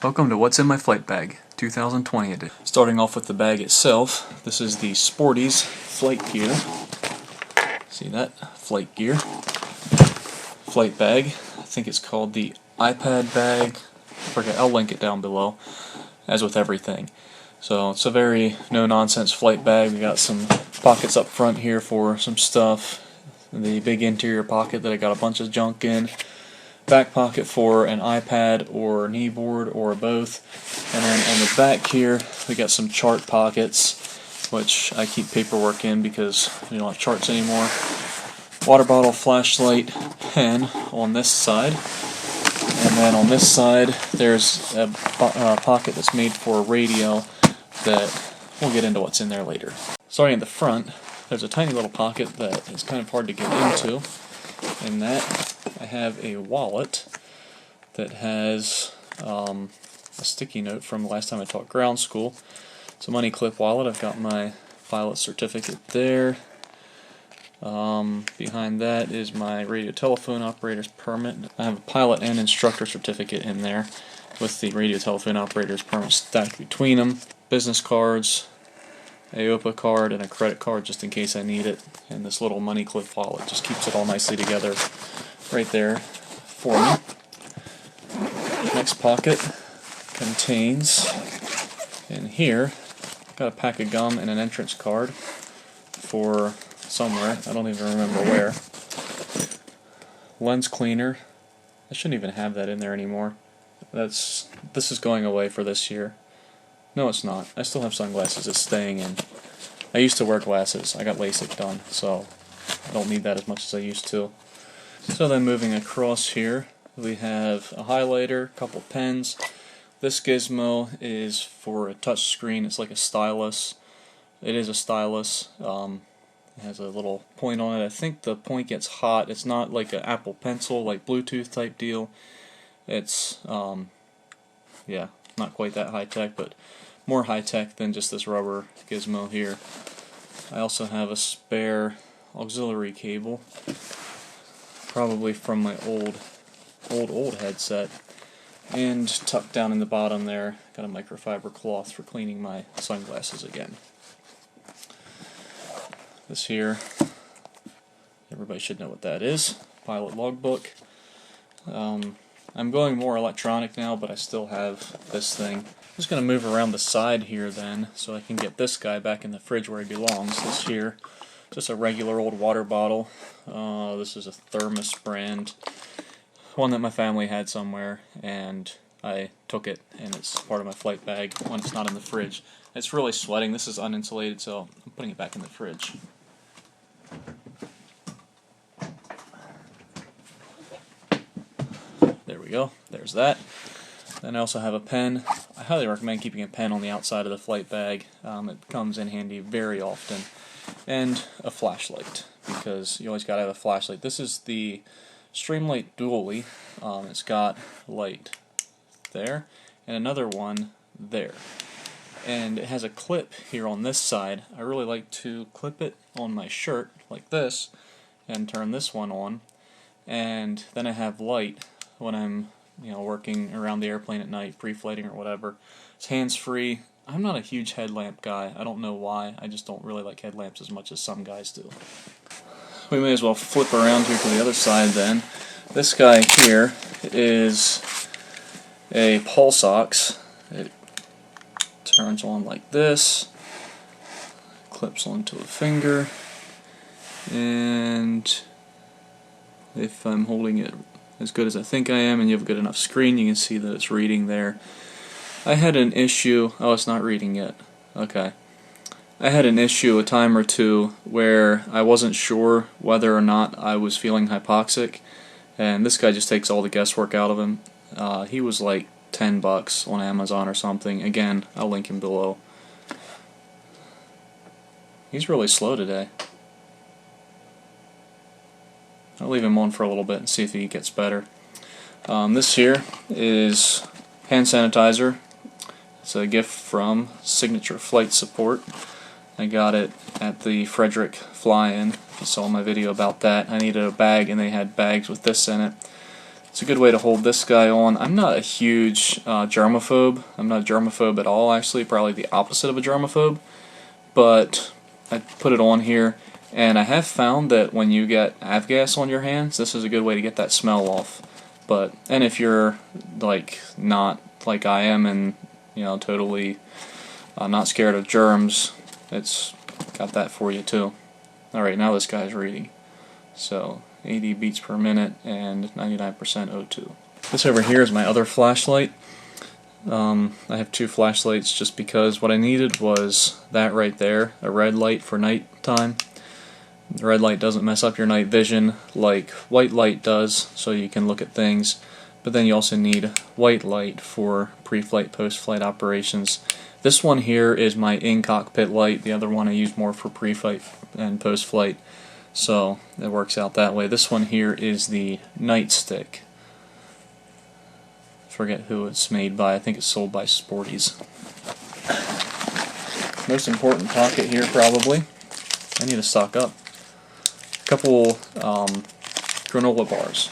Welcome to What's in My Flight Bag, 2020 edition. Starting off with the bag itself, this is the Sporty's flight gear. See that? Flight gear. Flight bag. I think it's called the iPad bag. I forget, I'll link it down below, as with everything. So it's a very no-nonsense flight bag. We got some pockets up front here for some stuff. The big interior pocket that I got a bunch of junk in. Back pocket for an iPad or kneeboard or both. And then on the back here we got some chart pockets, which I keep paperwork in because we don't have charts anymore. Water bottle, flashlight, pen on this side. And then on this side there's a pocket that's made for a radio that we'll get into what's in there later. Starting at the front, there's a tiny little pocket that is kind of hard to get into. In that I have a wallet that has a sticky note from the last time I taught ground school. It's a money clip wallet. I've got my pilot certificate there. Behind that is my radio telephone operator's permit. I have a pilot and instructor certificate in there with the radio telephone operator's permit stacked between them. Business cards, a OPA card, and a credit card just in case I need it. And this little money clip wallet just keeps it all nicely together right there for me. Next pocket contains, in here, got a pack of gum and an entrance card for somewhere. I don't even remember where. Lens cleaner. I shouldn't even have that in there anymore. This is going away for this year. No, it's not. I still have sunglasses. It's staying in. I used to wear glasses. I got LASIK done, so I don't need that as much as I used to. So then moving across here, we have a highlighter, a couple pens. This gizmo is for a touch screen. It's like a stylus. It is a stylus. It has a little point on it. I think the point gets hot. It's not like an Apple Pencil, like Bluetooth type deal. It's, yeah, not quite that high tech, but more high tech than just this rubber gizmo here. I also have a spare auxiliary cable, probably from my old headset, and tucked down in the bottom there, got a microfiber cloth for cleaning my sunglasses again. This here, everybody should know what that is, pilot logbook. I'm going more electronic now, but I still have this thing. I'm just going to move around the side here then, so I can get this guy back in the fridge where he belongs. This here, just a regular old water bottle. This is a Thermos brand, one that my family had somewhere, and I took it, and it's part of my flight bag when it's not in the fridge. It's really sweating. This is uninsulated, so I'm putting it back in the fridge. There we go. There's that. Then I also have a pen. I highly recommend keeping a pen on the outside of the flight bag. It comes in handy very often. And a flashlight, because you always got to have a flashlight. This is the Streamlight Dually. It's got light there and another one there. And it has a clip here on this side. I really like to clip it on my shirt like this and turn this one on. And then I have light when I'm working around the airplane at night, pre-flighting or whatever. It's hands-free. I'm not a huge headlamp guy. I don't know why. I just don't really like headlamps as much as some guys do. We may as well flip around here to the other side then. This guy here is a pulse ox. It turns on like this, clips onto a finger, and if I'm holding it as good as I think I am and you have a good enough screen, you can see that it's reading there. I had an issue. Oh, it's not reading yet. Okay. I had an issue a time or two where I wasn't sure whether or not I was feeling hypoxic, and this guy just takes all the guesswork out of him. He was like $10 on Amazon or something. Again, I'll link him below. He's really slow today. I'll leave him on for a little bit and see if he gets better. This here is hand sanitizer. It's a gift from Signature Flight Support. I got it at the Frederick fly-in. If you saw my video about that, I needed a bag, and they had bags with this in it. It's a good way to hold this guy on. I'm not a huge germaphobe. I'm not a germaphobe at all, actually. Probably the opposite of a germaphobe. But I put it on here, and I have found that when you get avgas on your hands, this is a good way to get that smell off. And if you're like not like I am, and totally not scared of germs, it's got that for you too. Alright, now this guy's reading. So 80 beats per minute and 99% O2. This over here is my other flashlight. I have two flashlights just because what I needed was that right there, a red light for nighttime. The red light doesn't mess up your night vision like white light does, so you can look at things. But then you also need white light for pre-flight, post-flight operations. This one here is my in-cockpit light. The other one I use more for pre-flight and post-flight. So it works out that way. This one here is the nightstick. Forget who it's made by. I think it's sold by Sporties. Most important pocket here probably. I need to stock up. A couple granola bars.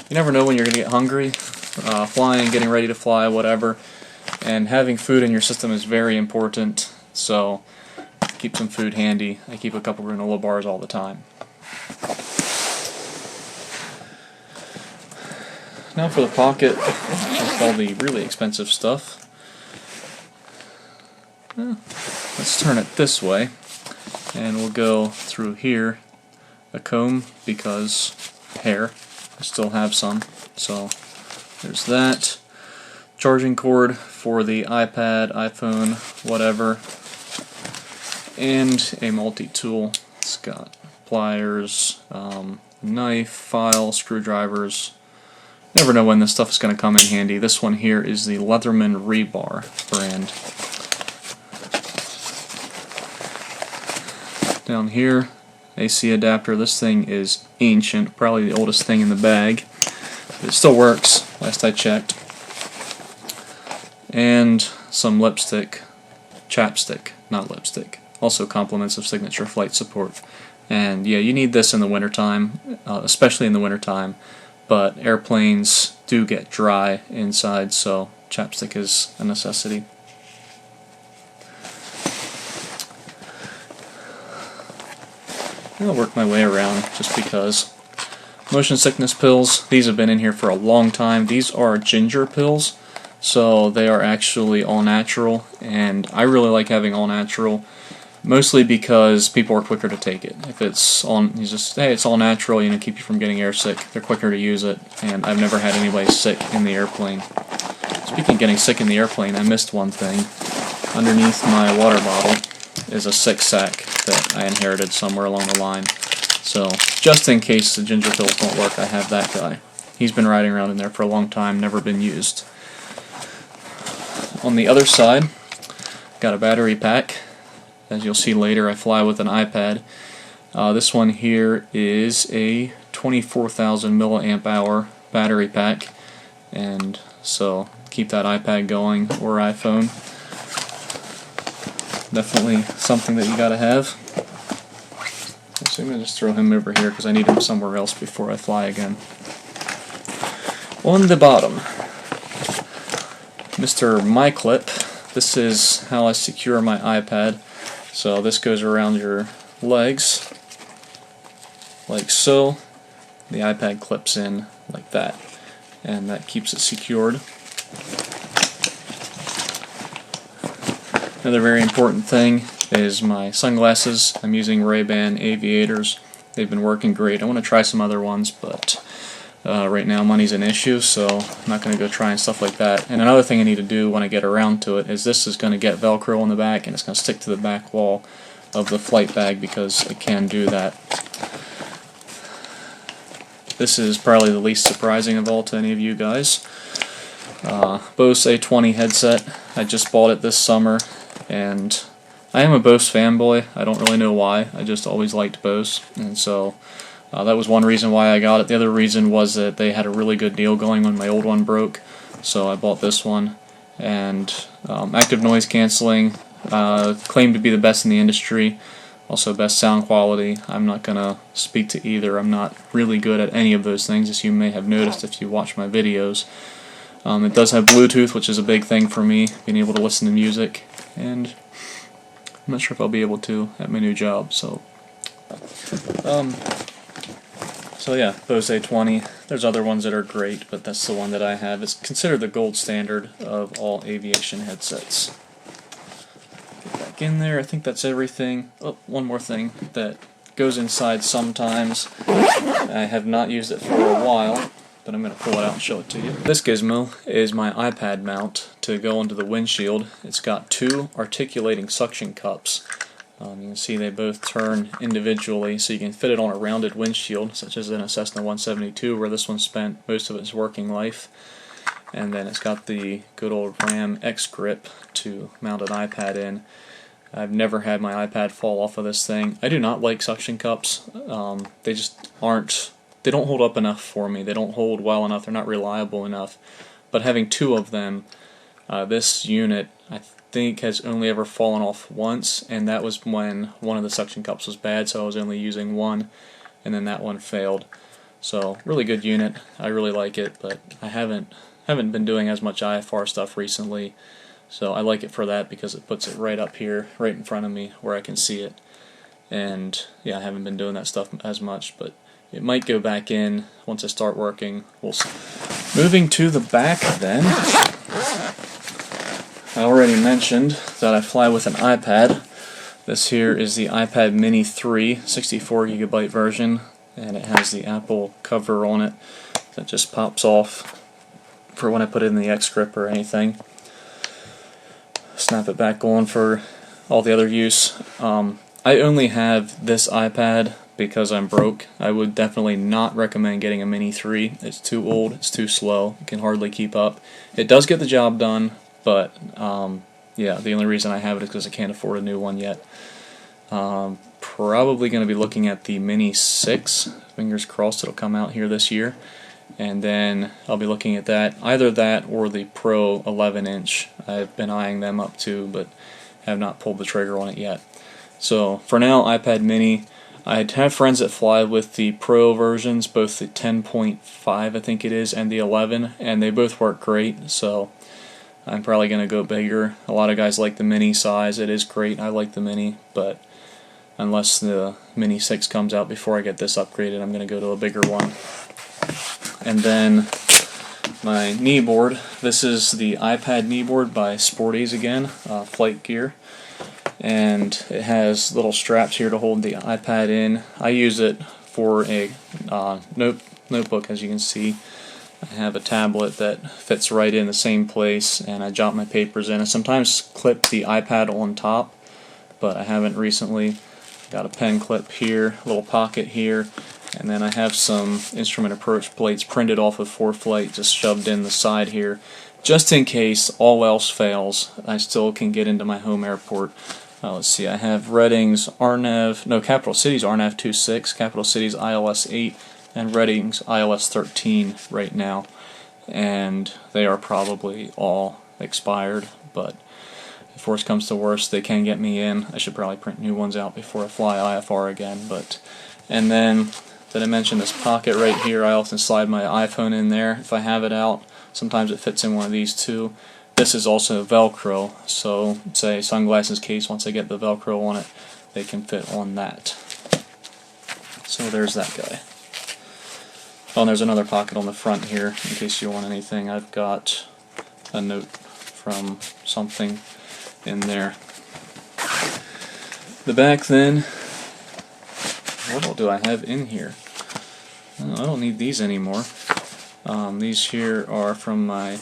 You never know when you're going to get hungry. Flying, getting ready to fly, whatever. And having food in your system is very important. So keep some food handy. I keep a couple granola bars all the time. Now for the pocket, with all the really expensive stuff. Let's turn it this way, and we'll go through here. A comb, because hair. I still have some, so there's that. Charging cord for the iPad, iPhone, whatever. And a multi-tool. It's got pliers, knife, file, screwdrivers. Never know when this stuff is going to come in handy. This one here is the Leatherman Rebar brand. Down here, AC adapter. This thing is ancient, probably the oldest thing in the bag. But it still works, last I checked. And some lipstick, chapstick, not lipstick. Also compliments of Signature Flight Support. And yeah, you need this in the wintertime, especially in the wintertime. But airplanes do get dry inside, so chapstick is a necessity. I'll work my way around just because. Motion sickness pills, these have been in here for a long time. These are ginger pills, so they are actually all natural, and I really like having all natural. Mostly because people are quicker to take it. If it's on, you just, hey, it's all natural, keep you from getting airsick. They're quicker to use it, and I've never had anybody sick in the airplane. Speaking of getting sick in the airplane, I missed one thing. Underneath my water bottle is a sick sack that I inherited somewhere along the line. So, just in case the ginger pills don't work, I have that guy. He's been riding around in there for a long time, never been used. On the other side, got a battery pack. As you'll see later, I fly with an iPad. This one here is a 24,000 milliamp hour battery pack, and so keep that iPad going, or iPhone. Definitely something that you gotta have. So I'm gonna just throw him over here because I need him somewhere else before I fly again. On the bottom, Mr. MyClip. This is how I secure my iPad. So this goes around your legs, like so. The iPad clips in like that, and that keeps it secured. Another very important thing is my sunglasses. I'm using Ray-Ban Aviators. They've been working great. I want to try some other ones, but right now money's an issue, so I'm not going to go trying stuff like that. And another thing I need to do when I get around to it is this is going to get Velcro on the back, and it's going to stick to the back wall of the flight bag because it can do that. This is probably the least surprising of all to any of you guys. Bose A20 headset. I just bought it this summer, and I am a Bose fanboy. I don't really know why. I just always liked Bose, and so that was one reason why I got it. The other reason was that they had a really good deal going when my old one broke, so I bought this one. And active noise canceling, claimed to be the best in the industry. Also, best sound quality. I'm not going to speak to either. I'm not really good at any of those things, as you may have noticed if you watch my videos. It does have Bluetooth, which is a big thing for me, being able to listen to music, and I'm not sure if I'll be able to at my new job. So yeah, Bose A20. There's other ones that are great, but that's the one that I have. It's considered the gold standard of all aviation headsets. Get back in there. I think that's everything. Oh, one more thing that goes inside sometimes. I have not used it for a while, but I'm going to pull it out and show it to you. This gizmo is my iPad mount to go into the windshield. It's got two articulating suction cups. You can see they both turn individually, so you can fit it on a rounded windshield, such as in a Cessna 172, where this one spent most of its working life. And then it's got the good old Ram X grip to mount an iPad in. I've never had my iPad fall off of this thing. I do not like suction cups. They just aren't, they don't hold up enough for me. They don't hold well enough. They're not reliable enough. But having two of them, this unit, I think, has only ever fallen off once, and that was when one of the suction cups was bad, so I was only using one, and then that one failed. So, really good unit. I really like it, but I haven't been doing as much IFR stuff recently, so I like it for that because it puts it right up here, right in front of me, where I can see it. And yeah, I haven't been doing that stuff as much, but it might go back in once I start working. We'll see. Moving to the back then, I already mentioned that I fly with an iPad. This here is the iPad Mini 3, 64GB version, and it has the Apple cover on it that just pops off for when I put it in the X grip or anything. Snap it back on for all the other use. I only have this iPad because I'm broke. I would definitely not recommend getting a Mini 3. It's too old, it's too slow, it can hardly keep up. It does get the job done, but yeah, the only reason I have it is because I can't afford a new one yet. Probably going to be looking at the Mini 6. Fingers crossed it'll come out here this year. And then I'll be looking at that, either that or the Pro 11-inch. I've been eyeing them up too, but have not pulled the trigger on it yet. So for now, iPad Mini. I have friends that fly with the Pro versions, both the 10.5 I think it is, and the 11, and they both work great, so I'm probably going to go bigger. A lot of guys like the Mini size. It is great. I like the Mini, but unless the Mini 6 comes out before I get this upgraded, I'm going to go to a bigger one. And then my kneeboard. This is the iPad kneeboard by Sporties again, flight gear. And it has little straps here to hold the iPad in. I use it for a notebook, as you can see. I have a tablet that fits right in the same place, and I jot my papers in. I sometimes clip the iPad on top, but I haven't recently. Got a pen clip here, a little pocket here, and then I have some instrument approach plates printed off of ForeFlight, just shoved in the side here, just in case all else fails. I still can get into my home airport. Let's see, I have Redding's Capital City's RNAV 26, Capital City's ILS 8, and Redding's ILS 13 right now, and they are probably all expired, but if worse comes to worse, they can get me in. I should probably print new ones out before I fly IFR again. And then, did I mention this pocket right here? I often slide my iPhone in there if I have it out. Sometimes it fits in one of these too. This is also Velcro, so say sunglasses case, once I get the Velcro on it, they can fit on that. So there's that guy. Oh, and there's another pocket on the front here in case you want anything. I've got a note from something in there. The back then, what all do I have in here? Oh, I don't need these anymore. These here are from my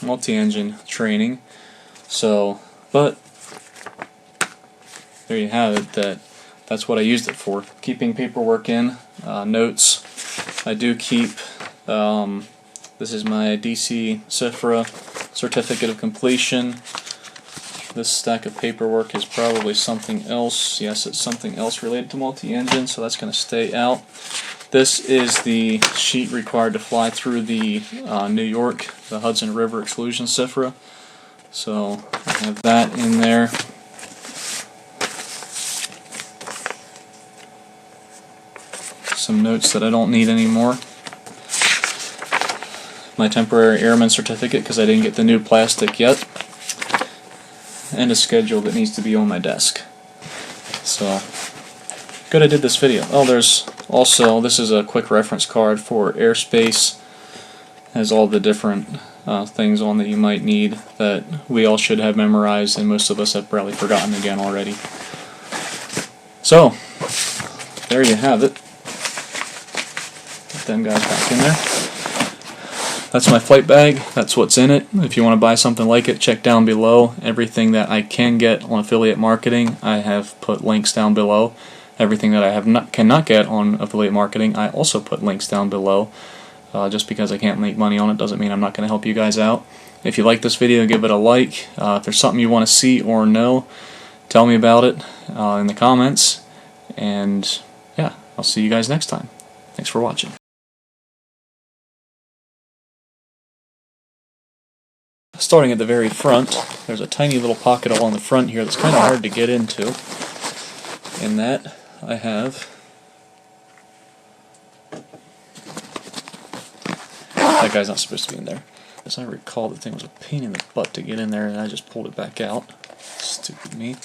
multi-engine training. So, but there you have it. That's what I used it for. Keeping paperwork in, notes. I do keep, this is my DC CIFRA certificate of completion. This stack of paperwork is probably something else. Yes, it's something else related to multi-engine, so that's going to stay out. This is the sheet required to fly through the New York, the Hudson River Exclusion CIFRA. So I have that in there. some notes that I don't need anymore. My temporary airman certificate because I didn't get the new plastic yet, and a schedule that needs to be on my desk. So, good I did this video. Oh, there's also, this is a quick reference card for airspace. Has all the different things on that you might need that we all should have memorized, and most of us have probably forgotten again already. So, there you have it. Put them guys back in there. That's my flight bag. That's what's in it. If you want to buy something like it, check down below. Everything that I can get on affiliate marketing, I have put links down below. Everything that I cannot get on affiliate marketing, I also put links down below. Just because I can't make money on it doesn't mean I'm not going to help you guys out. If you like this video, give it a like. If there's something you want to see or know, tell me about it in the comments. And yeah, I'll see you guys next time. Thanks for watching. Starting at the very front, there's a tiny little pocket along the front here that's kind of hard to get into. In that, I have that guy's not supposed to be in there. As I recall, the thing was a pain in the butt to get in there, and I just pulled it back out. Stupid me.